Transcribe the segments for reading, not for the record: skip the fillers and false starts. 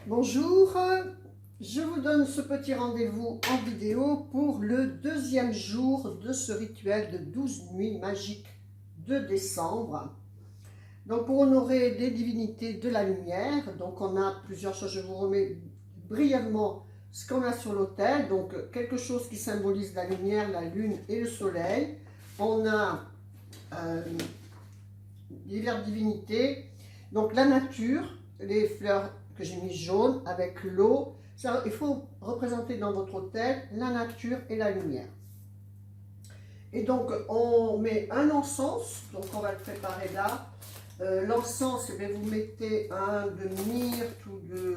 Bonjour, je vous donne ce petit rendez-vous en vidéo pour le deuxième jour de ce rituel de 12 nuits magiques de décembre. Donc pour honorer des divinités de la lumière, donc on a plusieurs choses, je vous remets brièvement ce qu'on a sur l'autel, donc quelque chose qui symbolise la lumière, la lune et le soleil. On a diverses divinités, donc la nature, les fleurs que j'ai mis jaune avec l'eau. Il faut représenter dans votre autel la nature et la lumière. Et donc on met un encens, donc on va le préparer là. L'encens, vous mettez un de myrte ou de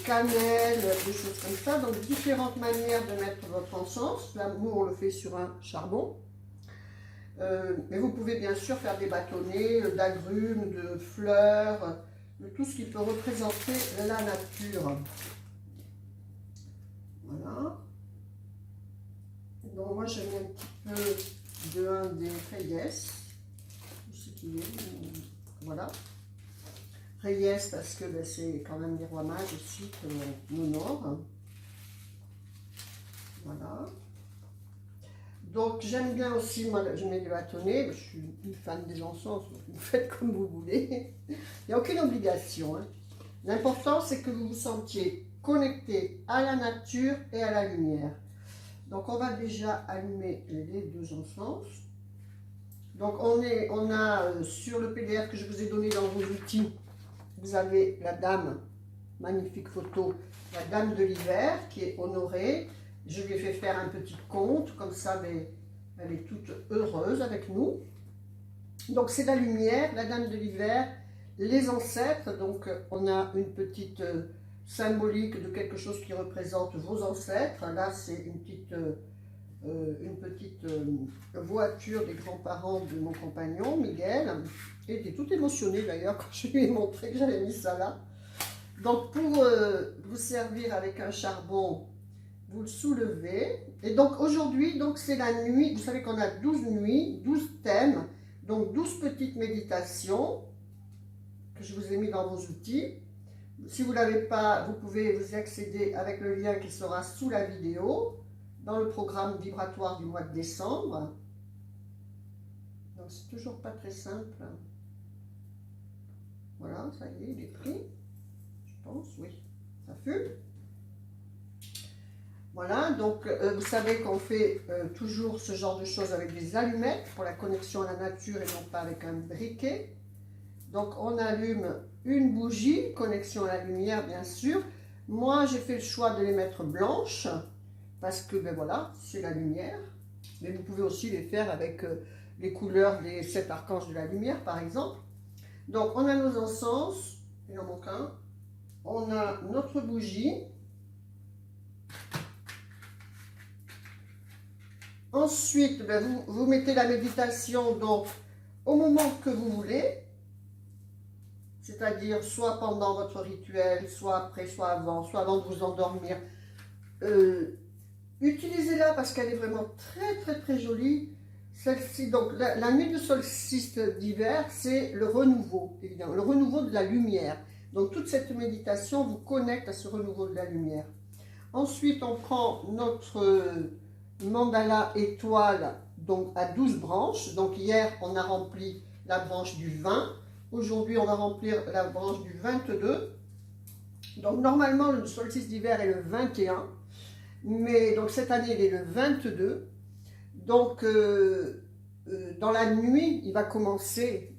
cannelle, des choses comme ça. Donc différentes manières de mettre votre encens. Là, nous on le fait sur un charbon. Mais vous pouvez bien sûr faire des bâtonnets d'agrumes, de fleurs, de tout ce qui peut représenter la nature. Voilà. Donc moi j'ai mis un petit peu de un des Reyes. Ce qui est, voilà. Reyes parce que ben, c'est quand même des rois mages aussi qu'on honore. Voilà. Donc j'aime bien aussi, moi je mets des bâtonnets, je suis une fan des encens, donc vous faites comme vous voulez. Il n'y a aucune obligation. Hein. L'important c'est que vous vous sentiez connecté à la nature et à la lumière. Donc on va déjà allumer les deux encens. Donc on a sur le PDF que je vous ai donné dans vos outils, vous avez la dame, magnifique photo, la dame de l'hiver qui est honorée. Je lui ai fait faire un petit conte, comme ça elle est toute heureuse avec nous. Donc c'est la lumière, la dame de l'hiver, les ancêtres. Donc on a une petite symbolique de quelque chose qui représente vos ancêtres. Là c'est une petite voiture des grands-parents de mon compagnon, Miguel. Il était tout émotionné d'ailleurs quand je lui ai montré que j'avais mis ça là. Donc pour vous servir avec un charbon, vous le soulevez. Et donc aujourd'hui, c'est la nuit. Vous savez qu'on a 12 nuits, 12 thèmes. Donc 12 petites méditations que je vous ai mis dans vos outils. Si vous ne l'avez pas, vous pouvez vous y accéder avec le lien qui sera sous la vidéo, dans le programme vibratoire du mois de décembre. Donc c'est toujours pas très simple. Voilà, ça y est, il est pris. Je pense, oui. Ça fume. Voilà, donc vous savez qu'on fait toujours ce genre de choses avec des allumettes pour la connexion à la nature et non pas avec un briquet. Donc on allume une bougie, connexion à la lumière bien sûr. Moi j'ai fait le choix de les mettre blanches parce que ben voilà, c'est la lumière. Mais vous pouvez aussi les faire avec les couleurs des 7 archanges de la lumière par exemple. Donc on a nos encens, il en manque un. On a notre bougie. Ensuite, ben, vous mettez la méditation donc au moment que vous voulez, c'est-à-dire soit pendant votre rituel, soit après, soit avant de vous endormir. Utilisez-la parce qu'elle est vraiment très jolie. Celle-ci, donc la nuit de solstice d'hiver, c'est le renouveau, évidemment, le renouveau de la lumière. Donc toute cette méditation vous connecte à ce renouveau de la lumière. Ensuite, on prend notre mandala étoile donc à 12 branches. Donc hier on a rempli la branche du 20, aujourd'hui on va remplir la branche du 22. Donc normalement le solstice d'hiver est le 21, mais donc cette année il est le 22. Donc dans la nuit il va commencer,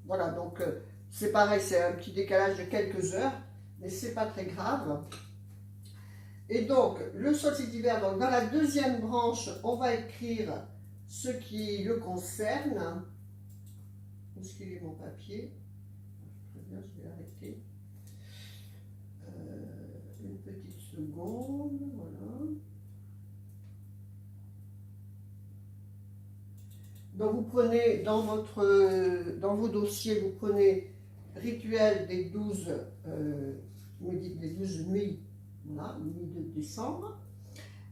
voilà, donc c'est pareil, c'est un petit décalage de quelques heures, mais c'est pas très grave. Et donc, le solstice d'hiver, dans la deuxième branche, on va écrire ce qui le concerne. Où est-ce qu'il est mon papier? Très bien, je vais arrêter. Une petite seconde, voilà. Donc, vous prenez dans vos dossiers, vous prenez rituel des 12 nuits. Voilà, nuit de décembre.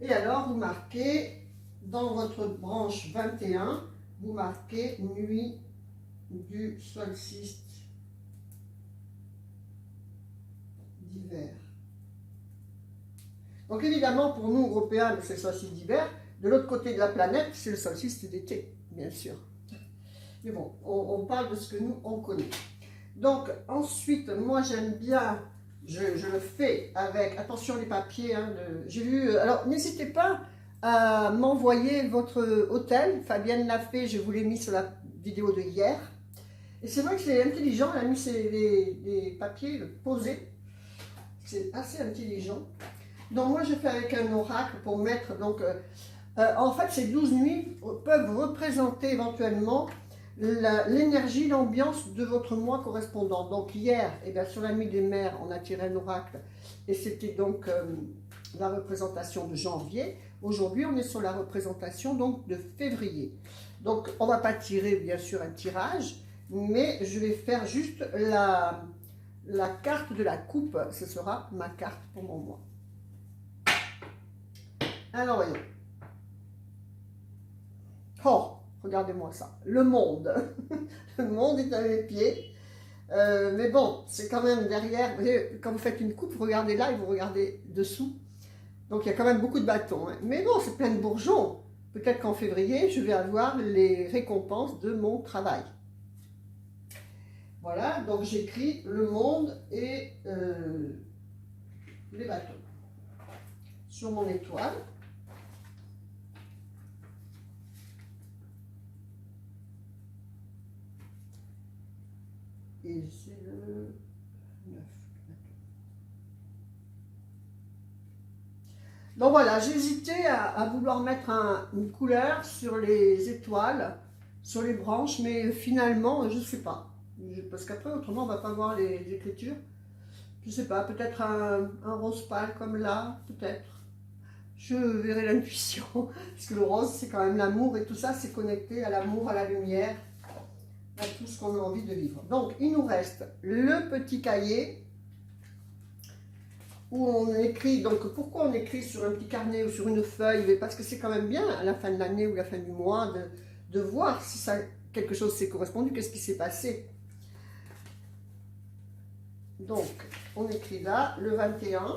Et alors, vous marquez dans votre branche 21, vous marquez nuit du solstice d'hiver. Donc évidemment, pour nous, Européens, c'est le solstice d'hiver. De l'autre côté de la planète, c'est le solstice d'été, bien sûr. Mais bon, on parle de ce que nous, on connaît. Donc ensuite, moi j'aime bien, je le fais avec, attention les papiers, hein, j'ai vu, alors n'hésitez pas à m'envoyer votre hôtel. Fabienne l'a fait, je vous l'ai mis sur la vidéo de hier. Et c'est vrai que c'est intelligent, elle a mis les papiers posés. C'est assez intelligent. Donc moi je fais avec un oracle pour mettre, donc en fait ces 12 nuits peuvent représenter éventuellement l'énergie, l'ambiance de votre mois correspondant. Donc hier, eh bien, sur la nuit des mers, on a tiré un oracle et c'était donc la représentation de janvier. Aujourd'hui, on est sur la représentation donc de février. Donc on ne va pas tirer bien sûr un tirage, mais je vais faire juste la carte de la coupe. Ce sera ma carte pour mon mois. Alors voyons. Oh, regardez-moi ça. Le monde. Le monde est à mes pieds. Mais bon, c'est quand même derrière. Vous voyez, quand vous faites une coupe, vous regardez là et vous regardez dessous. Donc il y a quand même beaucoup de bâtons. Hein. Mais bon, c'est plein de bourgeons. Peut-être qu'en février, je vais avoir les récompenses de mon travail. Voilà, donc j'écris le monde et les bâtons sur mon étoile. Et c'est le 9. Donc voilà, j'ai hésité à vouloir mettre une couleur sur les étoiles, sur les branches, mais finalement, je ne sais pas. Parce qu'après, autrement, on ne va pas voir les écritures. Je ne sais pas, peut-être un rose pâle comme là, peut-être. Je verrai l'intuition. Parce que le rose, c'est quand même l'amour et tout ça, c'est connecté à l'amour, à la lumière, à tout ce qu'on a envie de vivre. Donc, il nous reste le petit cahier où on écrit. Donc, pourquoi on écrit sur un petit carnet ou sur une feuille? Parce que c'est quand même bien, à la fin de l'année ou à la fin du mois, de voir si ça, quelque chose s'est correspondu, qu'est-ce qui s'est passé. Donc, on écrit là, le 21,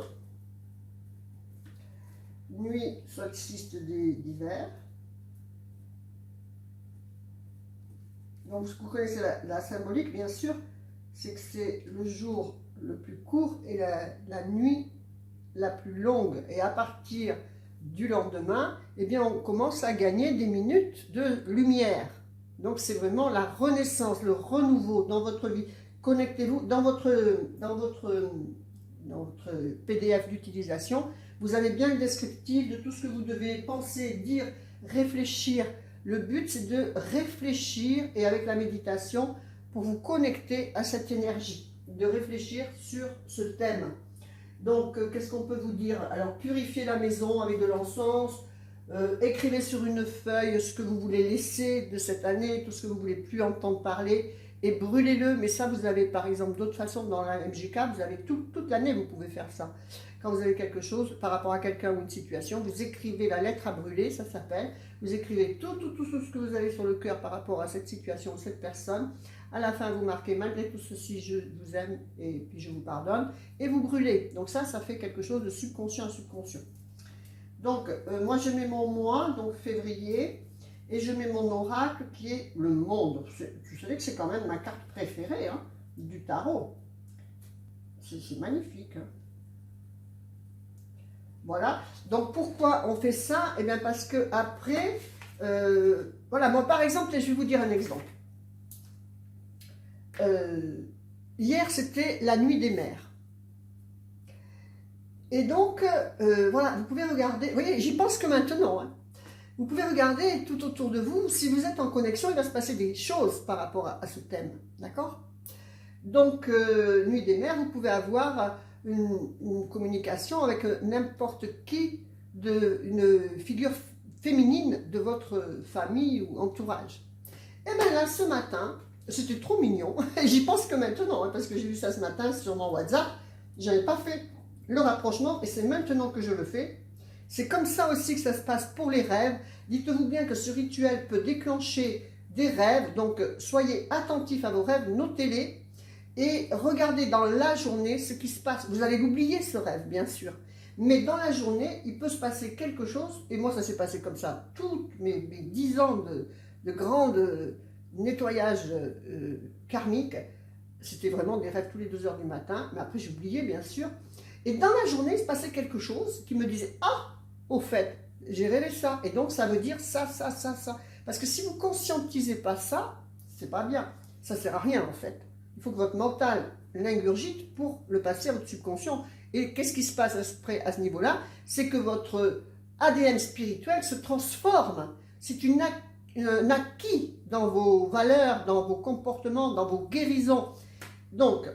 nuit solstice d'hiver. Donc, vous connaissez la symbolique, bien sûr, c'est que c'est le jour le plus court et la nuit la plus longue. Et à partir du lendemain, eh bien, on commence à gagner des minutes de lumière. Donc, c'est vraiment la renaissance, le renouveau dans votre vie. Connectez-vous dans votre PDF d'utilisation. Vous avez bien le descriptif de tout ce que vous devez penser, dire, réfléchir. Le but, c'est de réfléchir et avec la méditation, pour vous connecter à cette énergie, de réfléchir sur ce thème. Donc, qu'est-ce qu'on peut vous dire? Alors, purifiez la maison avec de l'encens, écrivez sur une feuille ce que vous voulez laisser de cette année, tout ce que vous ne voulez plus entendre parler, et brûlez-le. Mais ça, vous avez par exemple d'autres façons dans la MGK, vous avez toute l'année, vous pouvez faire ça. Quand vous avez quelque chose par rapport à quelqu'un ou une situation, vous écrivez la lettre à brûler, ça s'appelle. Vous écrivez tout ce que vous avez sur le cœur par rapport à cette situation ou cette personne. À la fin, vous marquez malgré tout ceci, je vous aime et puis je vous pardonne. Et vous brûlez. Donc ça fait quelque chose de subconscient à subconscient. Donc, moi, je mets mon mois, donc février, et je mets mon oracle qui est le monde. Vous savez que c'est quand même ma carte préférée hein, du tarot. C'est magnifique. Hein. Voilà. Donc, pourquoi on fait ça? Eh bien, parce que après, voilà, moi, par exemple, je vais vous dire un exemple. Hier, c'était la nuit des mers. Et donc, voilà, vous pouvez regarder, vous voyez, j'y pense que maintenant, hein. Vous pouvez regarder tout autour de vous, si vous êtes en connexion, il va se passer des choses par rapport à ce thème, d'accord? Donc, nuit des mers, vous pouvez avoir une communication avec n'importe qui, une figure féminine de votre famille ou entourage. Et bien là, ce matin, c'était trop mignon, j'y pense que maintenant, hein, parce que j'ai vu ça ce matin sur mon WhatsApp, je n'avais pas fait le rapprochement et c'est maintenant que je le fais. C'est comme ça aussi que ça se passe pour les rêves. Dites-vous bien que ce rituel peut déclencher des rêves, donc soyez attentifs à vos rêves, notez-les. et regardez dans la journée ce qui se passe. Vous allez l'oublier ce rêve, bien sûr. Mais dans la journée, il peut se passer quelque chose. Et moi, ça s'est passé comme ça. Tous mes 10 ans de grand nettoyage karmique, c'était vraiment des rêves tous les 2 heures du matin. Mais après, j'oubliais, bien sûr. Et dans la journée, il se passait quelque chose qui me disait « Ah, au fait, j'ai rêvé ça. » Et donc, ça veut dire ça, ça, ça, ça. Parce que si vous ne conscientisez pas ça, c'est pas bien. Ça ne sert à rien, en fait. Il faut que votre mental l'ingurgite pour le passer à votre subconscient. Et qu'est-ce qui se passe après à ce niveau-là? C'est que votre ADN spirituel se transforme. C'est un acquis dans vos valeurs, dans vos comportements, dans vos guérisons. Donc,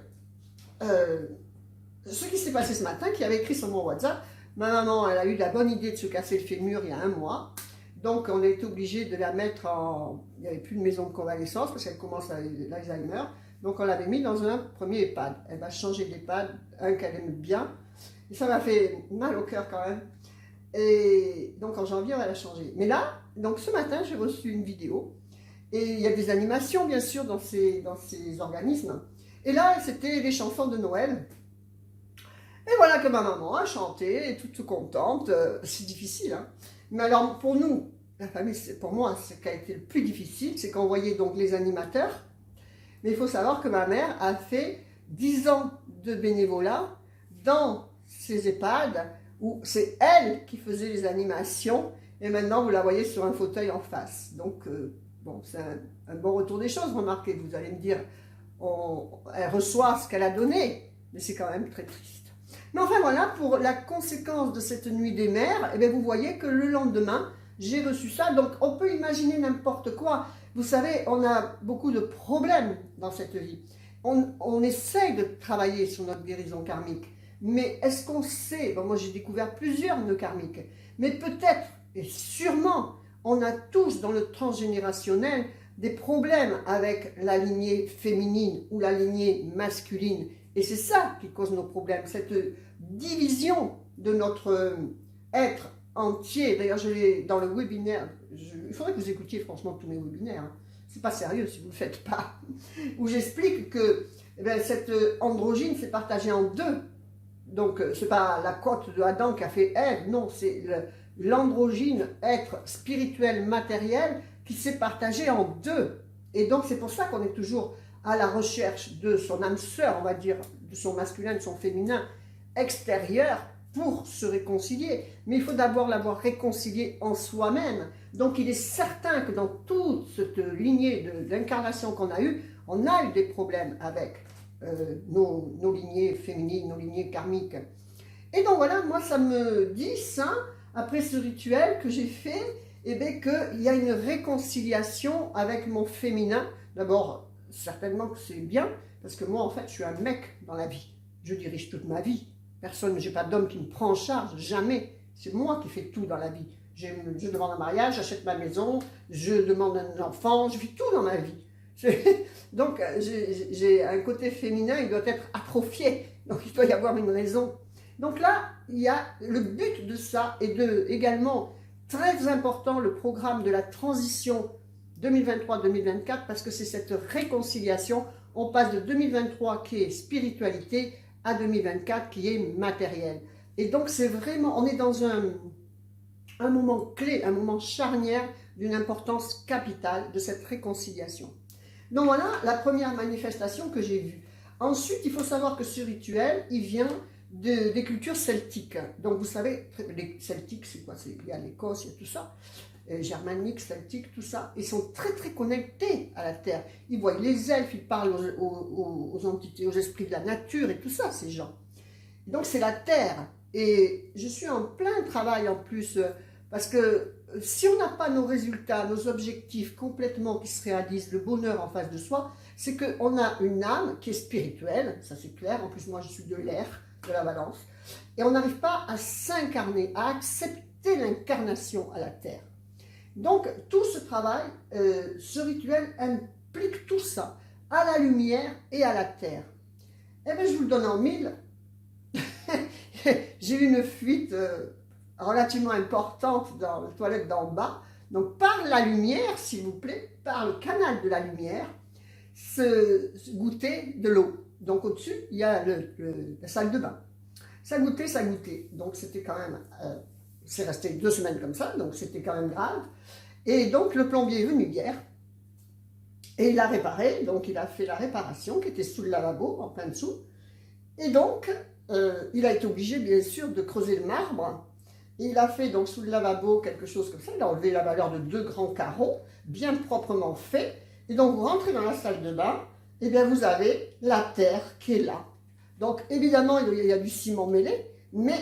ce qui s'est passé ce matin, qui avait écrit sur mon WhatsApp, ma maman, elle a eu la bonne idée de se casser le fémur il y a 1 mois. Donc, on a été obligé de la mettre en... Il n'y avait plus de maison de convalescence parce qu'elle commence à l'Alzheimer. Donc, on l'avait mis dans un premier EHPAD. Elle va changer d'EHPAD, un qu'elle aime bien. Et ça m'a fait mal au cœur quand même. Et donc, en janvier, on va la changer. Mais là, donc ce matin, j'ai reçu une vidéo. Et il y a des animations, bien sûr, dans ces organismes. Et là, c'était les chansons de Noël. Et voilà que ma maman a chanté, toute contente. C'est difficile, hein. Mais alors, pour nous, la famille, pour moi, ce qui a été le plus difficile, c'est qu'on voyait donc les animateurs. Mais il faut savoir que ma mère a fait 10 ans de bénévolat dans ces EHPAD où c'est elle qui faisait les animations. Et maintenant, vous la voyez sur un fauteuil en face. Donc, bon, c'est un bon retour des choses, remarquez. Vous allez me dire, elle reçoit ce qu'elle a donné. Mais c'est quand même très triste. Mais enfin voilà, pour la conséquence de cette nuit des mères, eh bien, vous voyez que le lendemain, j'ai reçu ça. Donc on peut imaginer n'importe quoi. Vous savez, on a beaucoup de problèmes dans cette vie. On essaye de travailler sur notre guérison karmique. Mais est-ce qu'on sait, bon, moi j'ai découvert plusieurs nœuds karmiques, mais peut-être, et sûrement, on a tous dans le transgénérationnel des problèmes avec la lignée féminine ou la lignée masculine. Et c'est ça qui cause nos problèmes, cette division de notre être entier. D'ailleurs, dans le webinaire, il faudrait que vous écoutiez franchement tous mes webinaires. Hein. C'est pas sérieux si vous ne le faites pas. Où j'explique que cette androgyne s'est partagée en 2. Donc, ce n'est pas la côte de Adam qui a fait Ève, non, c'est l'androgyne, être spirituel, matériel, qui s'est partagé en 2. Et donc, c'est pour ça qu'on est toujours à la recherche de son âme sœur, on va dire, de son masculin, de son féminin extérieur pour se réconcilier. Mais il faut d'abord l'avoir réconcilié en soi-même. Donc il est certain que dans toute cette lignée d'incarnation qu'on a eue, on a eu des problèmes avec nos lignées féminines, nos lignées karmiques. Et donc voilà, moi ça me dit ça, après ce rituel que j'ai fait, eh bien qu'il y a une réconciliation avec mon féminin. D'abord, certainement que c'est bien, parce que moi, en fait, je suis un mec dans la vie. Je dirige toute ma vie. Personne, je n'ai pas d'homme qui me prend en charge, jamais. C'est moi qui fais tout dans la vie. Je demande un mariage, j'achète ma maison, je demande un enfant, je fais tout dans ma vie. Donc, j'ai un côté féminin, il doit être atrophié. Donc, il doit y avoir une raison. Donc là, il y a le but de ça, et également, très important, le programme de la transition 2023-2024, parce que c'est cette réconciliation. On passe de 2023 qui est spiritualité à 2024 qui est matériel. Et donc c'est vraiment, on est dans un moment clé, un moment charnière d'une importance capitale de cette réconciliation. Donc voilà la première manifestation que j'ai vue. Ensuite, il faut savoir que ce rituel, il vient des cultures celtiques. Donc vous savez, les celtiques, c'est quoi? Il y a l'Écosse, il y a tout ça. Germanique, celtique, tout ça, ils sont très très connectés à la terre. Ils voient les elfes, ils parlent aux entités, aux esprits de la nature et tout ça, ces gens. Donc c'est la terre. Et je suis en plein travail en plus, parce que si on n'a pas nos résultats, nos objectifs complètement qui se réalisent, le bonheur en face de soi, c'est qu'on a une âme qui est spirituelle, ça c'est clair, en plus moi je suis de l'air, de la balance, et on n'arrive pas à s'incarner, à accepter l'incarnation à la terre. Donc, tout ce travail, ce rituel implique tout ça, à la lumière et à la terre. Eh bien, je vous le donne en 1000. J'ai eu une fuite relativement importante dans les toilettes d'en bas. Donc, par la lumière, s'il vous plaît, par le canal de la lumière, se goûter de l'eau. Donc au-dessus, il y a la salle de bain. Ça goûtait, ça goûtait. Donc c'était quand même, c'est resté 2 semaines comme ça, donc c'était quand même grave. Et donc le plombier est venu hier, et il a réparé, donc il a fait la réparation qui était sous le lavabo, en plein dessous. Et donc, il a été obligé bien sûr de creuser le marbre. Et il a fait donc sous le lavabo quelque chose comme ça, il a enlevé la valeur de 2 grands carreaux, bien proprement fait. Et donc vous rentrez dans la salle de bain, et bien vous avez la terre qui est là. Donc évidemment il y a du ciment mêlé, mais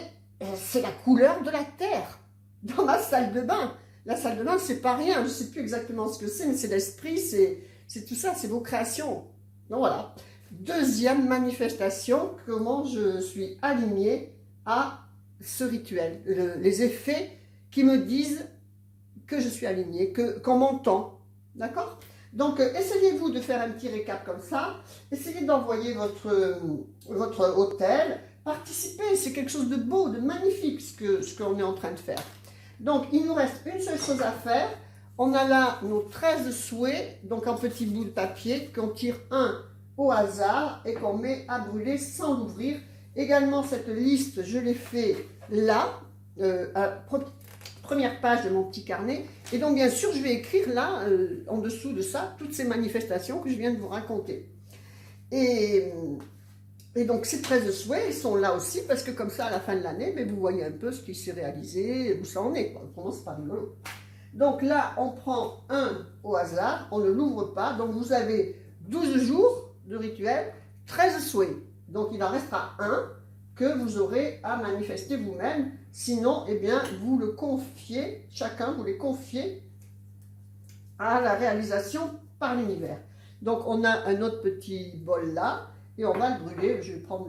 c'est la couleur de la terre dans ma salle de bain. La salle de bain c'est pas rien, je ne sais plus exactement ce que c'est, mais c'est l'esprit, c'est tout ça, c'est vos créations. Donc voilà. Deuxième manifestation, comment je suis alignée à ce rituel. Les effets qui me disent que je suis alignée, qu'on m'entend. D'accord? Donc, essayez-vous de faire un petit récap comme ça. Essayez d'envoyer votre hôtel. Participez, c'est quelque chose de beau, de magnifique ce qu'on est en train de faire. Donc, il nous reste une seule chose à faire. On a là nos 13 souhaits, donc en petits bouts de papier, qu'on tire un au hasard et qu'on met à brûler sans l'ouvrir. Également, cette liste, je l'ai fait là, première page de mon petit carnet. Et donc, bien sûr, je vais écrire là, en dessous de ça, toutes ces manifestations que je viens de vous raconter. Et donc, ces 13 souhaits, ils sont là aussi, parce que comme ça, à la fin de l'année, vous voyez un peu ce qui s'est réalisé, où ça en est. Autrement, c'est pas rigolo. Donc là, on prend un au hasard, on ne l'ouvre pas. Donc, vous avez 12 jours de rituel, 13 souhaits. Donc, il en restera un que vous aurez à manifester vous-même. Sinon, eh bien, vous le confiez, chacun, vous les confiez à la réalisation par l'univers. Donc, on a un autre petit bol là, et on va le brûler. Je vais prendre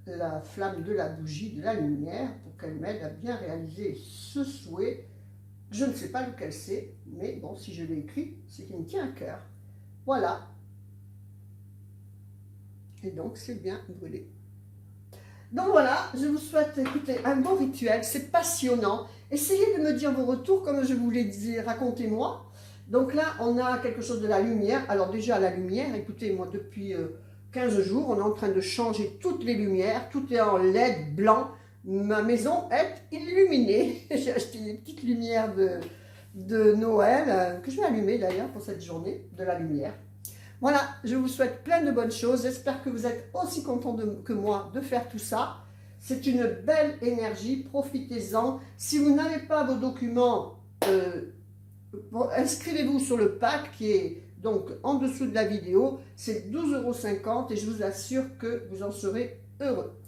la flamme de la bougie, de la lumière, pour qu'elle m'aide à bien réaliser ce souhait. Je ne sais pas lequel c'est, mais bon, si je l'ai écrit, c'est qu'il me tient à cœur. Voilà. Et donc, c'est bien brûlé. Donc voilà, je vous souhaite, écoutez, un bon rituel, c'est passionnant. Essayez de me dire vos retours, comme je vous l'ai dit, racontez-moi. Donc là, on a quelque chose de la lumière. Alors déjà, la lumière, écoutez, moi, depuis 15 jours, on est en train de changer toutes les lumières. Tout est en LED blanc. Ma maison est illuminée. J'ai acheté des petites lumières de Noël, que je vais allumer d'ailleurs pour cette journée de la lumière. Voilà, je vous souhaite plein de bonnes choses. J'espère que vous êtes aussi contents que moi de faire tout ça. C'est une belle énergie, profitez-en. Si vous n'avez pas vos documents, inscrivez-vous sur le pack qui est donc en dessous de la vidéo. C'est 12,50 € et je vous assure que vous en serez heureux.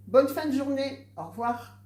Bonne fin de journée, au revoir.